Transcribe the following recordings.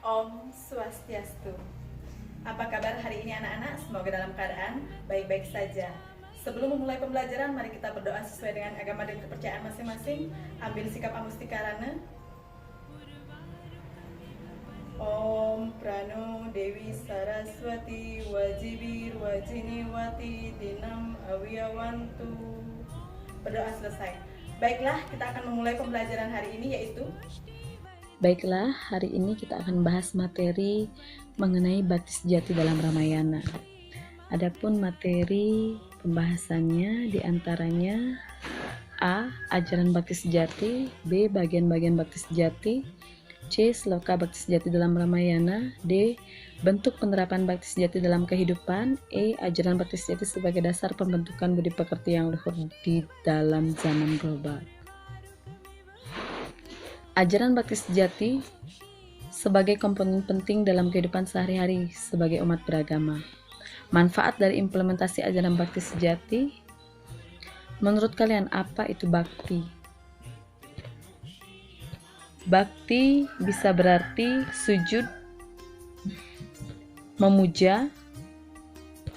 Om Swastiastu. Apa kabar hari ini anak-anak? Semoga dalam keadaan baik-baik saja. Sebelum memulai pembelajaran, mari kita berdoa sesuai dengan agama dan kepercayaan masing-masing. Ambil sikap amustikarana. Om Prano Dewi Saraswati Wajibir Wajiniwati Dinam Awiyawantu. Berdoa selesai. Baiklah, kita akan memulai pembelajaran hari ini yaitu Baiklah, hari ini kita akan bahas materi mengenai bakti sejati dalam Ramayana. Adapun materi pembahasannya diantaranya A. Ajaran bakti sejati, B. Bagian-bagian bakti sejati, C. Sloka bakti sejati dalam Ramayana, D. Bentuk penerapan bakti sejati dalam kehidupan, E. Ajaran bakti sejati sebagai dasar pembentukan budi pekerti yang luhur di dalam zaman global. Ajaran bakti sejati sebagai komponen penting dalam kehidupan sehari-hari sebagai umat beragama. Manfaat dari implementasi ajaran bakti sejati. Menurut kalian apa itu bakti? Bakti bisa berarti sujud, memuja,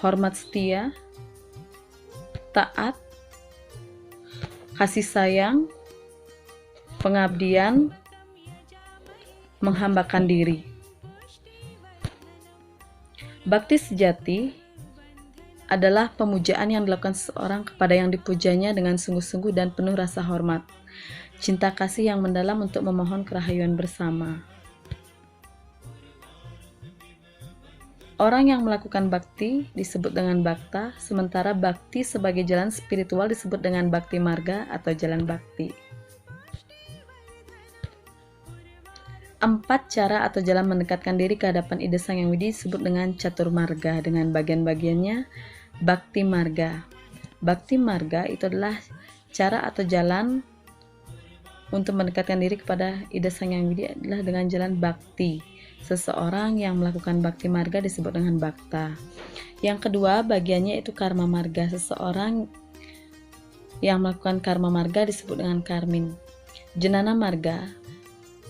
hormat setia, taat, kasih sayang, pengabdian, menghambakan diri. Bakti sejati adalah pemujaan yang dilakukan seseorang kepada yang dipujanya dengan sungguh-sungguh dan penuh rasa hormat, cinta kasih yang mendalam untuk memohon kerahayuan bersama. Orang yang melakukan bakti disebut dengan bakta, sementara bakti sebagai jalan spiritual disebut dengan bakti marga atau jalan bakti. 4 cara atau jalan mendekatkan diri ke hadapan ide Sang Yang Widi disebut dengan catur marga dengan bagian-bagiannya bakti marga. Bakti marga itu adalah cara atau jalan untuk mendekatkan diri kepada ide Sang Yang Widi adalah dengan jalan bakti. Seseorang yang melakukan bakti marga disebut dengan bakta. Yang kedua bagiannya itu karma marga. Seseorang yang melakukan karma marga disebut dengan karmin. Jenana marga,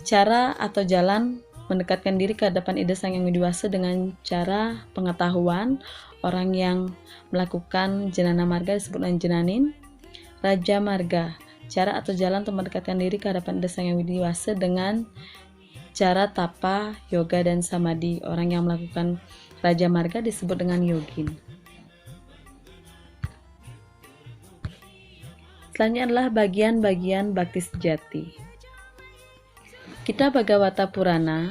cara atau jalan mendekatkan diri ke hadapan ide Sang Yang Widiwasa dengan cara pengetahuan. Orang yang melakukan jenana marga disebut dengan jenanin. Raja marga, cara atau jalan untuk mendekatkan diri ke hadapan ide Sang Yang Widiwasa dengan cara tapa, yoga, dan samadhi. Orang yang melakukan raja marga disebut dengan yogin. Selanjutnya adalah bagian-bagian bakti sejati. Kitab Bhagavata Purana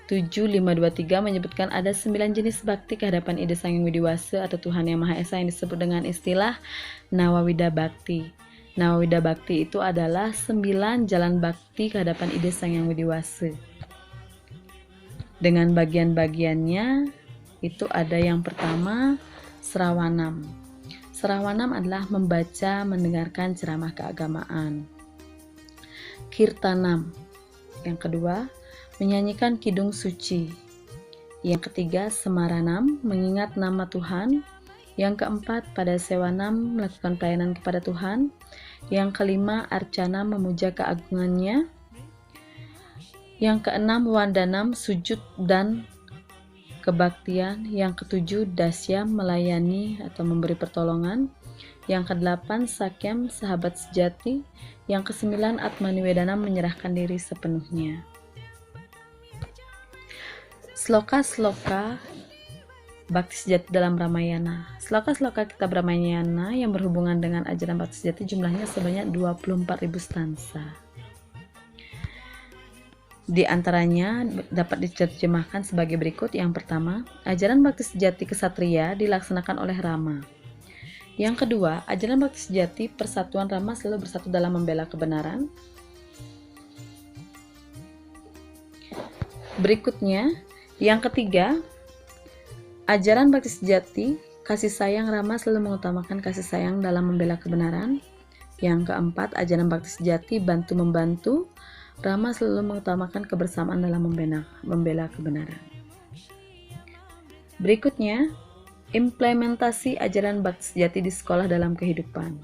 7523 menyebutkan ada 9 jenis bakti ke hadapan ide Sang Yang Widiwasa atau Tuhan Yang Maha Esa yang disebut dengan istilah Nawawida Bakti. Nawawida Bakti itu adalah 9 jalan bakti ke hadapan ide Sang Yang Widiwasa. Dengan bagian-bagiannya itu ada yang pertama Srawanam. Srawanam adalah membaca, mendengarkan ceramah keagamaan. Kirtanam. Yang kedua, menyanyikan kidung suci. Yang ketiga, Semaranam, mengingat nama Tuhan. Yang keempat, pada Sewanam, melakukan pelayanan kepada Tuhan. Yang kelima, Arcana, memuja keagungannya. Yang keenam, Wandanam, sujud dan kebaktian. Yang ketujuh, Dasya, melayani atau memberi pertolongan. Yang kedelapan, Sakyam, sahabat sejati. Yang kesembilan, Atmaniwedanam, menyerahkan diri sepenuhnya. Sloka-sloka bakti sejati dalam Ramayana. Sloka-sloka kitab Ramayana yang berhubungan dengan ajaran bakti sejati jumlahnya sebanyak 24.000 stansa. Di antaranya dapat diterjemahkan sebagai berikut. Yang pertama, ajaran bakti sejati kesatria dilaksanakan oleh Rama. Yang kedua, ajaran bakti sejati persatuan Rama selalu bersatu dalam membela kebenaran. Berikutnya, yang ketiga, ajaran bakti sejati kasih sayang Rama selalu mengutamakan kasih sayang dalam membela kebenaran. Yang keempat, ajaran bakti sejati bantu-membantu. Rama selalu mengutamakan kebersamaan dalam membela kebenaran. Berikutnya, implementasi ajaran bakti sejati di sekolah dalam kehidupan.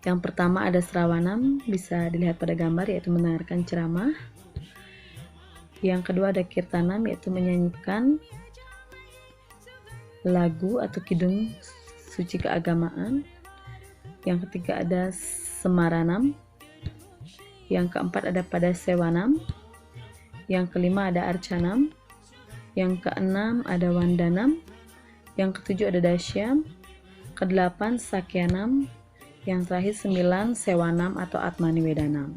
Yang pertama ada Srawanam, bisa dilihat pada gambar, yaitu mendengarkan ceramah. Yang kedua ada kirtanam, yaitu menyanyikan lagu atau kidung suci keagamaan. Yang ketiga ada semaranam. Yang keempat ada padasewanam. Yang kelima ada arcanam. Yang keenam ada wandanam. Yang ketujuh ada dasyam. Kedelapan sakyanam. Yang terakhir 9 sewanam atau atmaniwedanam.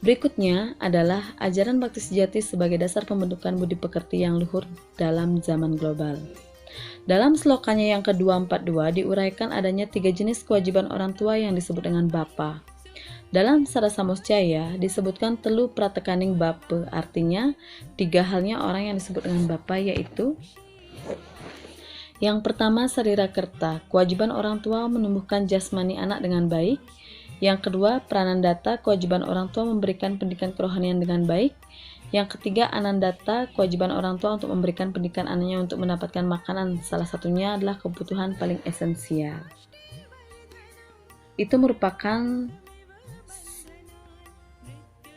Berikutnya adalah ajaran bakti sejati sebagai dasar pembentukan budi pekerti yang luhur dalam zaman global. Dalam slokanya yang ke-242 diuraikan adanya 3 jenis kewajiban orang tua yang disebut dengan bapa. Dalam Sarasamosjaya disebutkan telu pratekaning bape, artinya 3 halnya orang yang disebut dengan bapa, yaitu yang pertama sarira kerta, kewajiban orang tua menumbuhkan jasmani anak dengan baik. Yang kedua, pranandata, kewajiban orang tua memberikan pendidikan kerohanian dengan baik. Yang ketiga, anandata, kewajiban orang tua untuk memberikan pendidikan anaknya untuk mendapatkan makanan. Salah satunya adalah kebutuhan paling esensial. Itu merupakan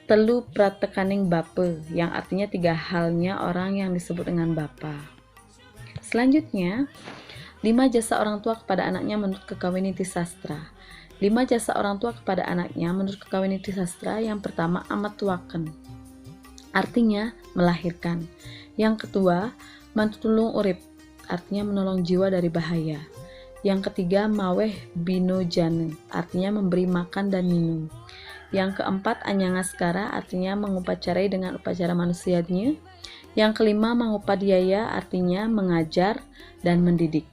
telu pratekaning bape, yang artinya 3 halnya orang yang disebut dengan bapa. Selanjutnya, 5 jasa orang tua kepada anaknya menurut Kekawiniti Sastra. 5 jasa orang tua kepada anaknya menurut Kekawiniti Sastra. Yang pertama, amat tuaken, artinya melahirkan. Yang kedua, mantulung urip, artinya menolong jiwa dari bahaya. Yang ketiga, maweh bino jane, artinya memberi makan dan minum. Yang keempat, anyangaskara, artinya mengupacarai dengan upacara manusianya. Yang kelima, mangupadhyaya, artinya mengajar dan mendidik.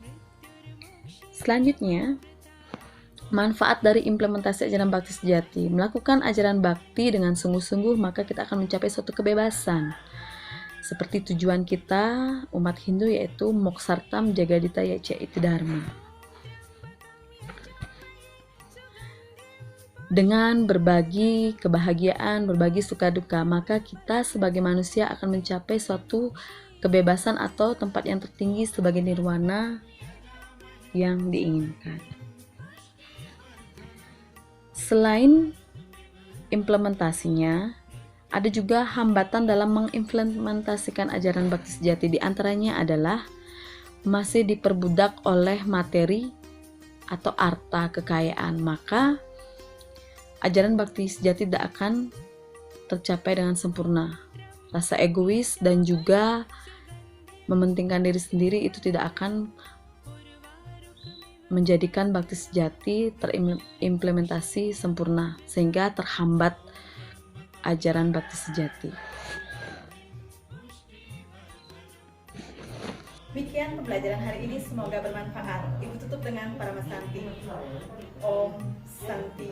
Selanjutnya, manfaat dari implementasi ajaran bakti sejati. Melakukan ajaran bakti dengan sungguh-sungguh, maka kita akan mencapai suatu kebebasan. Seperti tujuan kita, umat Hindu, yaitu Moksartam Jagadita Yacha Iti Dharma. Dengan berbagi kebahagiaan, berbagi suka duka, maka kita sebagai manusia akan mencapai suatu kebebasan atau tempat yang tertinggi sebagai nirwana yang diinginkan. Selain implementasinya, ada juga hambatan dalam mengimplementasikan ajaran bakti sejati. Di antaranya adalah masih diperbudak oleh materi atau harta kekayaan, maka ajaran bakti sejati tidak akan tercapai dengan sempurna. Rasa egois dan juga mementingkan diri sendiri itu tidak akan menjadikan bakti sejati terimplementasi sempurna, sehingga terhambat ajaran bakti sejati. Demikian pembelajaran hari ini, semoga bermanfaat. Ibu tutup dengan Paramasanti. Om Santi.